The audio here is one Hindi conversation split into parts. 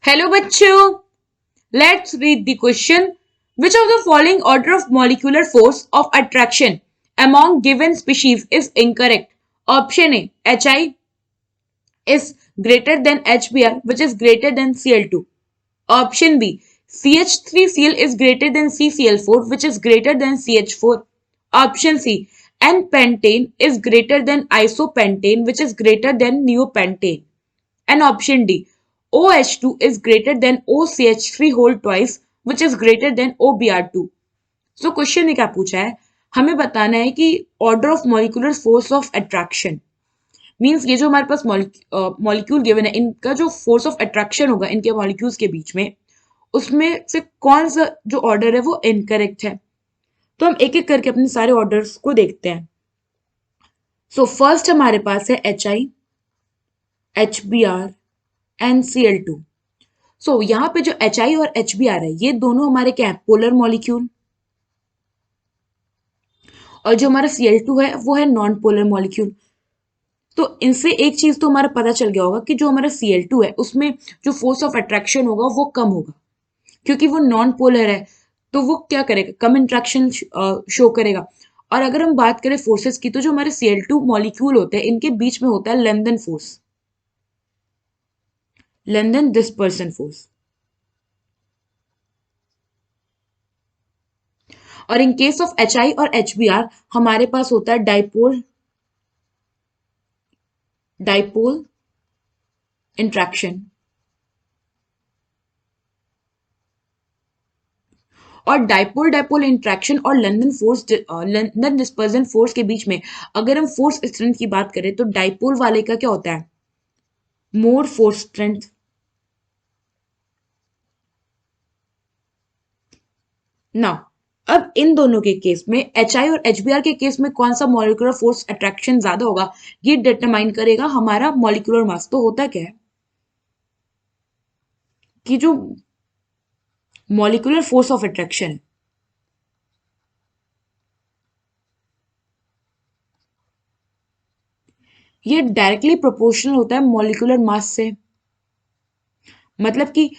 हेलो बच्चों, let's read the question. Which of the following order of molecular force of attraction among given species is incorrect? Option A, Hi is greater than Hbr, which is greater than Cl2. Option B, CH3Cl is greater than CCl4, which is greater than CH4. Option C, N-pentane is greater than isopentane, which is greater than neopentane. And option D, OH2 is greater than OCH3 whole twice, which is greater than OBr2. So question ने क्या पूछा है, हमें बताना है कि order of molecular force of attraction means ये जो हमारे पास मॉलिक्यूल गिवन है, इनका जो फोर्स ऑफ अट्रैक्शन होगा इनके मॉलिक्यूल्स के बीच में, उसमें से कौन सा जो ऑर्डर है वो इनकरेक्ट है. तो हम एक एक करके अपने सारे ऑर्डर्स को देखते हैं. सो फर्स्ट हमारे पास है HI, HBr एंड Cl2. सो यहाँ पे जो HI और HBr है ये दोनों हमारे क्या है, पोलर मॉलिक्यूल. और जो हमारा Cl2 है वो है नॉन पोलर मॉलिक्यूल. तो इनसे एक चीज तो हमारा पता चल गया होगा कि जो हमारा Cl2 है उसमें जो फोर्स ऑफ अट्रैक्शन होगा वो कम होगा, क्योंकि वो नॉन पोलर है. तो वो क्या करेगा, कम इंट्रैक्शन शो करेगा. और अगर हम बात करें फोर्सेस की, तो जो हमारे Cl2 मॉलिक्यूल होते हैं इनके बीच में होता है lengthen force, lengthen dispersion force. और इन केस ऑफ HI और HBr हमारे पास होता है डाइपोल डाइपोल इंट्रैक्शन. और डाइपोल डाइपोल इंट्रैक्शन और लंदन डिस्पर्जन फोर्स के बीच में अगर हम फोर्स स्ट्रेंथ की बात करें तो डाइपोल वाले का क्या होता है, मोर फोर्स स्ट्रेंथ. नाउ अब इन दोनों के केस में HI और HBr के केस में कौन सा मॉलिक्यूलर फोर्स अट्रैक्शन ज्यादा होगा, ये डिटरमाइन करेगा हमारा मॉलिक्यूलर मास. तो होता क्या है कि जो मॉलिक्यूलर फोर्स ऑफ अट्रैक्शन है ये डायरेक्टली प्रोपोर्शनल होता है मॉलिक्यूलर मास से. मतलब कि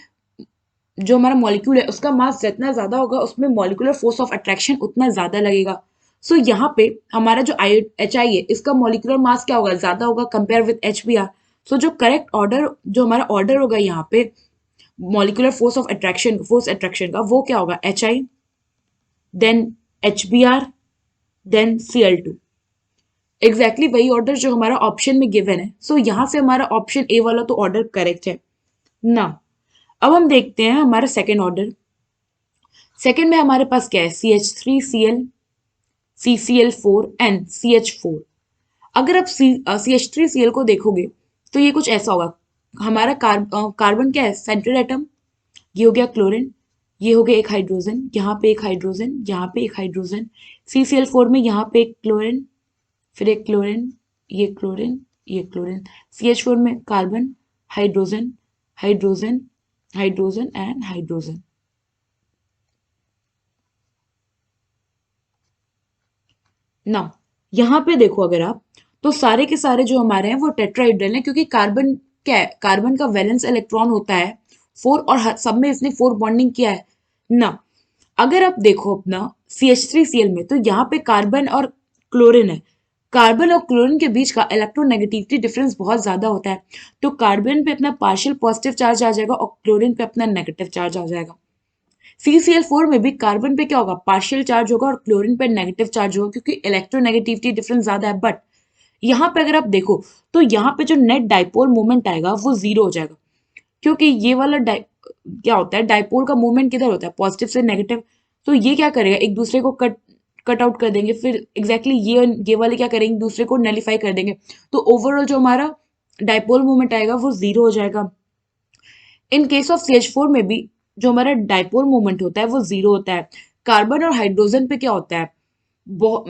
जो हमारा मॉलिक्यूल है उसका मास जितना ज्यादा होगा उसमें मॉलिक्यूलर फोर्स ऑफ अट्रैक्शन उतना ज्यादा लगेगा. सो यहाँ पे हमारा जो HI है इसका मॉलिक्यूलर मास क्या होगा, ज्यादा होगा कंपेयर विद HBr. सो जो करेक्ट ऑर्डर, जो हमारा ऑर्डर होगा यहाँ पे मॉलिक्यूलर फोर्स अट्रैक्शन का, वो क्या होगा, HI then HBr then Cl2. Exactly वही ऑर्डर जो हमारा ऑप्शन में गिवन है. सो यहाँ से हमारा ऑप्शन ए वाला तो ऑर्डर करेक्ट है ना. अब हम देखते हैं हमारा सेकेंड ऑर्डर. सेकेंड में हमारे पास क्या है, CH3Cl, CCl4 एंड CH4. अगर आप CH3Cl को देखोगे तो ये कुछ ऐसा होगा. हमारा कार्बन क्या है, सेंट्रल एटम, ये हो गया क्लोरीन, ये हो गया एक हाइड्रोजन, यहाँ पे एक हाइड्रोजन, यहाँ पे एक हाइड्रोजन. CCl4 में यहाँ पे एक क्लोरीन, फिर एक क्लोरीन, ये क्लोरीन, ये क्लोरीन. CH4 में carbon, hydrogen, hydrogen, hydrogen and hydrogen. ना यहाँ पे देखो अगर आप, तो सारे के सारे जो हमारे हैं वो टेट्राहेड्रल हैं, क्योंकि कार्बन क्या है, कार्बन का वैलेंस इलेक्ट्रॉन होता है 4 और सब में इसने 4 बॉन्डिंग किया है ना. अगर आप देखो अपना CH3Cl में, तो यहाँ पे कार्बन और क्लोरीन है. कार्बन और क्लोरीन के बीच का इलेक्ट्रोनेगेटिविटी डिफरेंस बहुत ज्यादा होता है. तो कार्बन पे अपना पार्शियल पॉजिटिव चार्ज आ जाएगा और क्लोरीन पे अपना नेगेटिव चार्ज आ जाएगा. CCl4 में भी कार्बन पे क्या होगा, पार्शियल चार्ज होगा और क्लोरीन पे नेगेटिव चार्ज होगा, क्योंकि इलेक्ट्रोनेगेटिविटी डिफरेंस ज्यादा है. बट यहाँ पे अगर आप देखो तो यहाँ पे जो नेट डाइपोल मोमेंट आएगा वो जीरो हो जाएगा, क्योंकि ये वाला क्या होता है, डाइपोल का मूवमेंट किधर होता है, पॉजिटिव से नेगेटिव. तो ये क्या करेगा, एक दूसरे को कट आउट कर देंगे. फिर एग्जैक्टली ये वाले क्या करेंगे, दूसरे को नलिफाई कर देंगे. तो ओवरऑल जो हमारा डाइपोल मूवमेंट आएगा वो जीरो हो जाएगा. इन केस ऑफ CH4 में भी जो हमारा डाइपोल मूवमेंट होता है वो जीरो होता है. कार्बन और हाइड्रोजन पे क्या होता है,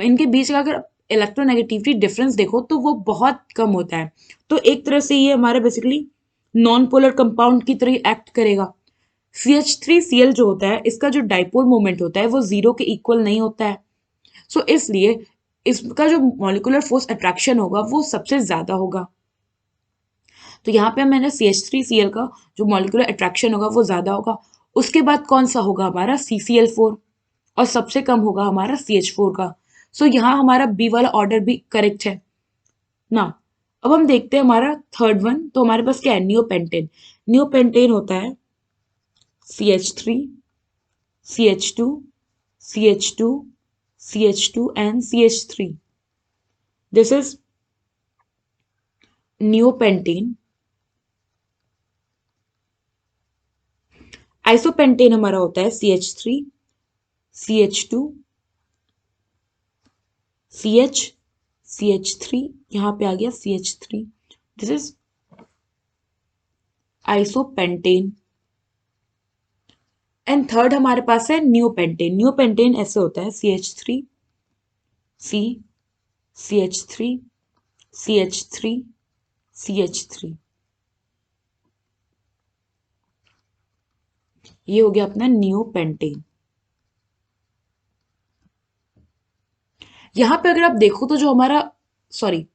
इनके बीच का अगर इलेक्ट्रोनेगेटिविटी डिफरेंस देखो तो वो बहुत कम होता है. तो एक तरह से ये हमारा बेसिकली नॉन पोलर कंपाउंड की तरह एक्ट करेगा. CH3Cl जो होता है इसका जो डाइपोल मोमेंट होता है वो जीरो के इक्वल नहीं होता है. सो इसलिए इसका जो मॉलिक्यूलर फोर्स अट्रैक्शन होगा वो सबसे ज्यादा होगा. तो यहाँ पे मैंने CH3Cl का जो मॉलिक्यूलर अट्रैक्शन होगा वो ज्यादा होगा। उसके बाद कौन सा होगा हमारा CCl4, और सबसे कम होगा हमारा CH4 का। सो यहाँ हमारा बी वाला ऑर्डर भी करेक्ट है ना। अब हम देखते हैं हमारा थर्ड वन, तो हमारे पास क्या है, नियोपेंटेन। नियोपेंटेन होता है CH3, CH2, CH2, CH2 and CH3. This is neopentane. Isopentane हमारा होता है CH3, CH2, CH, CH3, यहां पे आ गया CH3। This is isopentane. And third हमारे पास है न्यूपेंटेन। न्यूपेंटेन ऐसे होता है CH3, C, CH3, CH3, CH3। ये हो गया अपना न्यूपेंटेन। यहां पे अगर आप देखो तो जो हमारा, सॉरी,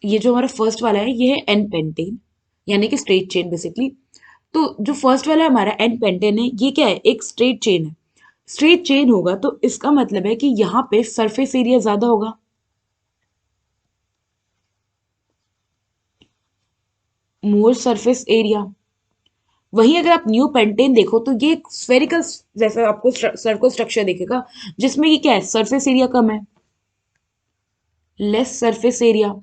ये जो हमारा फर्स्ट वाला है ये है एन पेंटेन, यानी कि स्ट्रेट चेन बेसिकली। तो जो फर्स्ट वाला है हमारा एन पेंटेन है, ये क्या है, एक स्ट्रेट चेन है। स्ट्रेट चेन होगा तो इसका मतलब है कि यहाँ पे सरफेस एरिया ज्यादा होगा, मोर सरफेस एरिया। वहीं अगर आप न्यू पेंटेन देखो तो ये एक स्फेरिकल जैसा आपको सर्कल स्ट्रक्चर दिखेगा, जिसमें ये क्या है, सरफेस एरिया कम है, लेस सरफेस एरिया।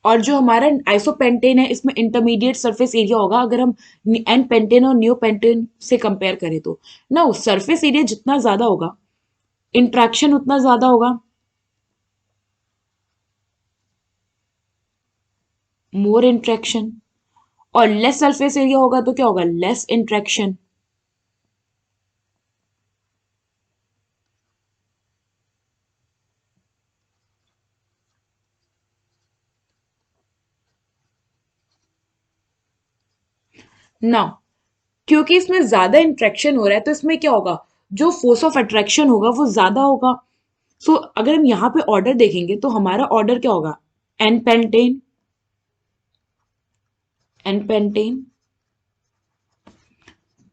और जो हमारा आइसोपेंटेन है इसमें इंटरमीडिएट सरफेस एरिया होगा, अगर हम एन पेंटेन और न्यू पेंटेन से कंपेयर करें तो। ना सरफेस एरिया जितना ज्यादा होगा, इंट्रैक्शन उतना ज्यादा होगा, मोर इंट्रैक्शन। और लेस सरफेस एरिया होगा तो क्या होगा, लेस इंट्रैक्शन। ना क्योंकि इसमें ज्यादा इंट्रैक्शन हो रहा है तो इसमें क्या होगा, जो फोर्स ऑफ अट्रैक्शन होगा वो ज्यादा होगा। सो अगर हम यहाँ पे ऑर्डर देखेंगे तो हमारा ऑर्डर क्या होगा, n pentane, n pentane,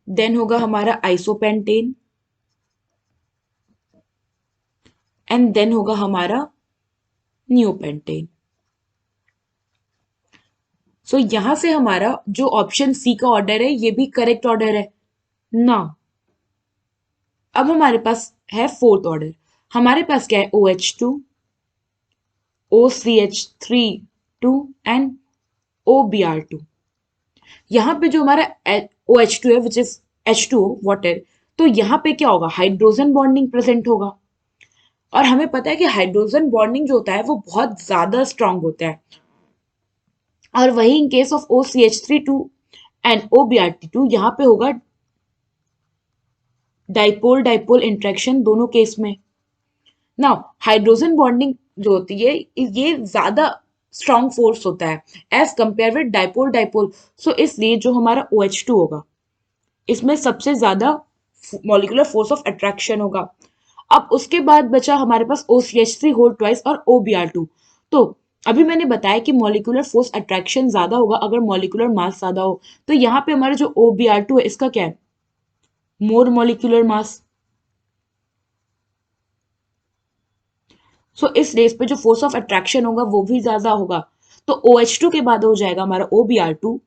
then होगा हमारा आइसोपेंटेन, एंड देन होगा हमारा न्यूपेंटेन। सो यहां से हमारा जो ऑप्शन सी का ऑर्डर है ये भी करेक्ट ऑर्डर है ना। अब हमारे पास है फोर्थ ऑर्डर। हमारे पास क्या है, OH2, OCH3 एंड OBr2। यहाँ पे जो हमारा OH2 है विच इज H2O वाटर, तो यहाँ पे क्या होगा, हाइड्रोजन बॉन्डिंग प्रेजेंट होगा। और हमें पता है कि हाइड्रोजन बॉन्डिंग जो होता है वो बहुत ज्यादा स्ट्रांग होता है। और वही in case of OCH3 and OBr2 यहाँ पे होगा डाइपोल डाइपोल इंट्रैक्शन दोनों केस में। नाउ हाइड्रोजन बॉन्डिंग जो होती है ये ज्यादा स्ट्रॉन्ग फोर्स होता है as compare with dipole dipole. So इसलिए जो हमारा OH2 होगा इसमें सबसे ज्यादा मॉलिक्यूलर फोर्स ऑफ अट्रैक्शन होगा। अब उसके बाद बचा हमारे पास OCH3 होल ट्वाइस और OBr2। तो अभी मैंने बताया कि मॉलिक्यूलर फोर्स अट्रैक्शन ज्यादा होगा अगर मॉलिक्यूलर मास ज्यादा हो। तो यहाँ पे हमारा जो OBr2 है इसका क्या है, मोर मॉलिक्यूलर मास। सो इस रेस पे जो फोर्स ऑफ अट्रैक्शन होगा वो भी ज्यादा होगा। तो OH2 के बाद हो जाएगा हमारा OBr2,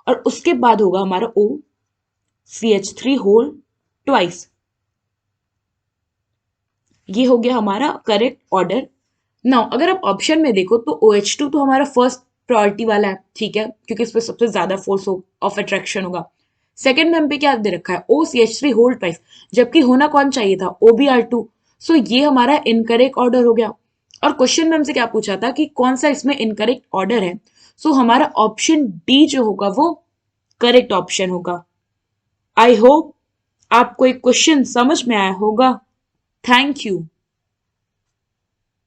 और उसके बाद होगा हमारा OCH3 होल ट्वाइस। ये हो गया हमारा करेक्ट ऑर्डर। नाउ अगर आप ऑप्शन में देखो तो OH2 तो हमारा फर्स्ट प्रायोरिटी वाला है, ठीक है, क्योंकि इस पर सबसे ज्यादा फोर्स ऑफ अट्रैक्शन होगा। सेकंड में हम पे क्या दे रखा है, OCH3 होल ट्वाइस, जबकि होना कौन चाहिए था, OBr2। सो ये हमारा इनकरेक्ट ऑर्डर हो गया। और क्वेश्चन में हमसे क्या पूछा था कि कौन सा इसमें इनकरेक्ट ऑर्डर है। सो हमारा ऑप्शन डी जो होगा वो करेक्ट ऑप्शन होगा। आई होप आपको एक क्वेश्चन समझ में आया होगा। Thank you.